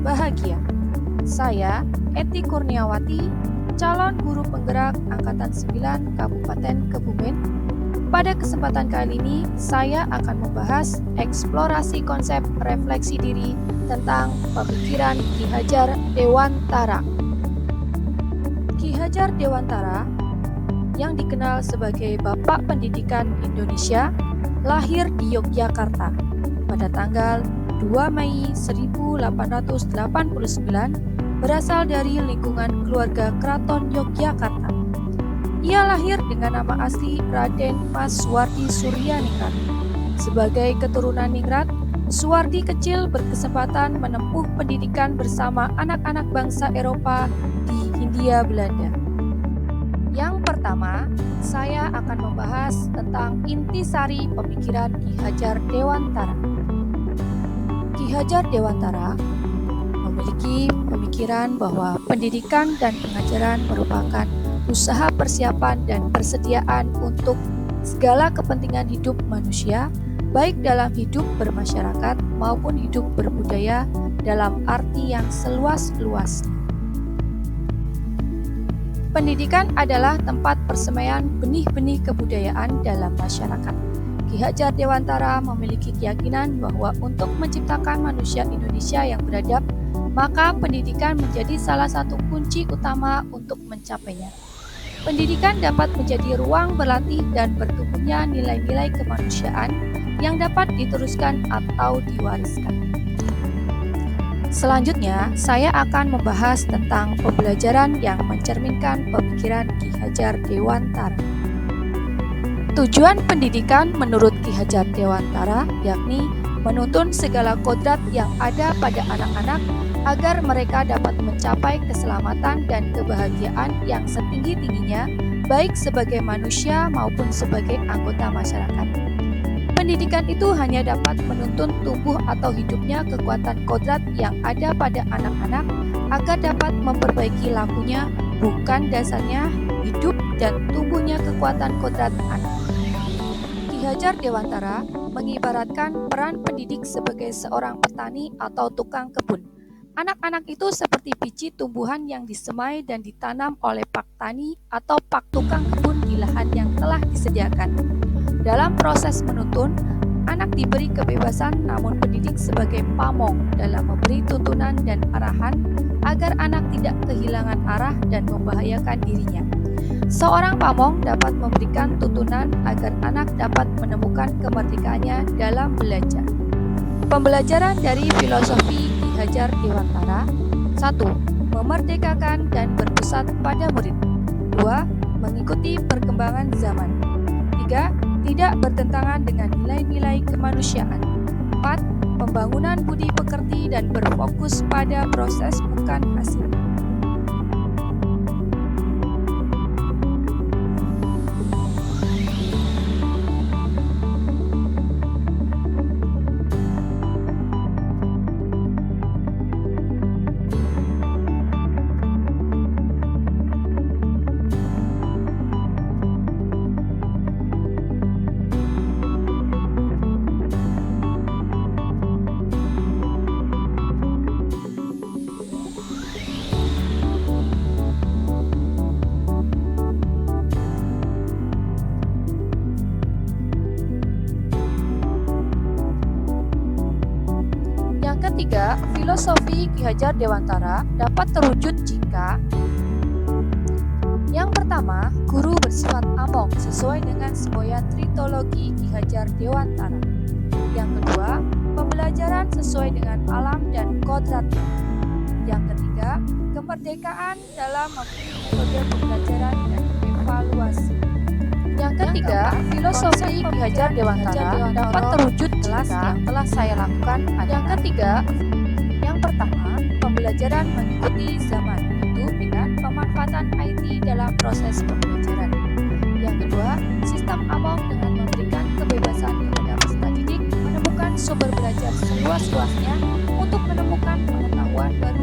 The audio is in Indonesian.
bahagia. Saya, Eti Kurniawati, calon guru penggerak Angkatan 9 Kabupaten Kebumen. Pada kesempatan kali ini, saya akan membahas eksplorasi konsep refleksi diri tentang pemikiran Ki Hajar Dewantara. Ki Hajar Dewantara, yang dikenal sebagai Bapak Pendidikan Indonesia, lahir di Yogyakarta pada tanggal 2 Mei 1889, berasal dari lingkungan keluarga Keraton Yogyakarta. Ia lahir dengan nama asli Raden Mas Suwardi Suryaningrat. Sebagai keturunan ningrat, Suwardi kecil berkesempatan menempuh pendidikan bersama anak-anak bangsa Eropa di Hindia Belanda. Yang pertama, saya akan membahas tentang intisari pemikiran Ki Hajar Dewantara. Ki Hajar Dewantara memiliki pemikiran bahwa pendidikan dan pengajaran merupakan usaha persiapan dan persediaan untuk segala kepentingan hidup manusia, baik dalam hidup bermasyarakat maupun hidup berbudaya dalam arti yang seluas-luasnya. Pendidikan adalah tempat persemaian benih-benih kebudayaan dalam masyarakat. Ki Hajar Dewantara memiliki keyakinan bahwa untuk menciptakan manusia Indonesia yang beradab, maka pendidikan menjadi salah satu kunci utama untuk mencapainya. Pendidikan dapat menjadi ruang berlatih dan bertumbuhnya nilai-nilai kemanusiaan yang dapat diteruskan atau diwariskan. Selanjutnya, saya akan membahas tentang pembelajaran yang mencerminkan pemikiran Ki Hajar Dewantara. Tujuan pendidikan menurut Ki Hajar Dewantara yakni menuntun segala kodrat yang ada pada anak-anak agar mereka dapat mencapai keselamatan dan kebahagiaan yang setinggi-tingginya, baik sebagai manusia maupun sebagai anggota masyarakat. Pendidikan itu hanya dapat menuntun tumbuh atau hidupnya kekuatan kodrat yang ada pada anak-anak agar dapat memperbaiki lakunya, bukan dasarnya hidup dan tumbuhnya kekuatan kodrat anak. Ki Hajar Dewantara mengibaratkan peran pendidik sebagai seorang petani atau tukang kebun. Anak-anak itu seperti biji tumbuhan yang disemai dan ditanam oleh pak tani atau pak tukang kebun di lahan yang telah disediakan. Dalam proses menuntun, anak diberi kebebasan namun pendidik sebagai pamong dalam memberi tuntunan dan arahan agar anak tidak kehilangan arah dan membahayakan dirinya. Seorang pamong dapat memberikan tuntunan agar anak dapat menemukan kemerdekaannya dalam belajar. Pembelajaran dari filosofi Ki Hajar Dewantara: 1. Memerdekakan dan berpusat pada murid. 2. Mengikuti perkembangan zaman. 3. Tidak bertentangan dengan nilai-nilai kemanusiaan. 4. Pembangunan budi pekerti dan berfokus pada proses bukan hasil. Ketiga, filosofi Ki Hajar Dewantara dapat terwujud jika: yang pertama, guru bersifat among sesuai dengan semboyan tritologi Ki Hajar Dewantara. Yang kedua, pembelajaran sesuai dengan alam dan kodratnya. Yang ketiga, kemerdekaan dalam memilih metode pembelajaran dan evaluasi. Yang ketiga, filosofi Ki Hajar Dewantara dapat terwujud jelas yang telah saya lakukan. Yang ketiga, yang pertama, pembelajaran mengikuti zaman, itu dengan pemanfaatan IT dalam proses pembelajaran. Yang kedua, sistem among dengan memberikan kebebasan kepada peserta didik menemukan sumber belajar seluas-luasnya untuk menemukan pengetahuan baru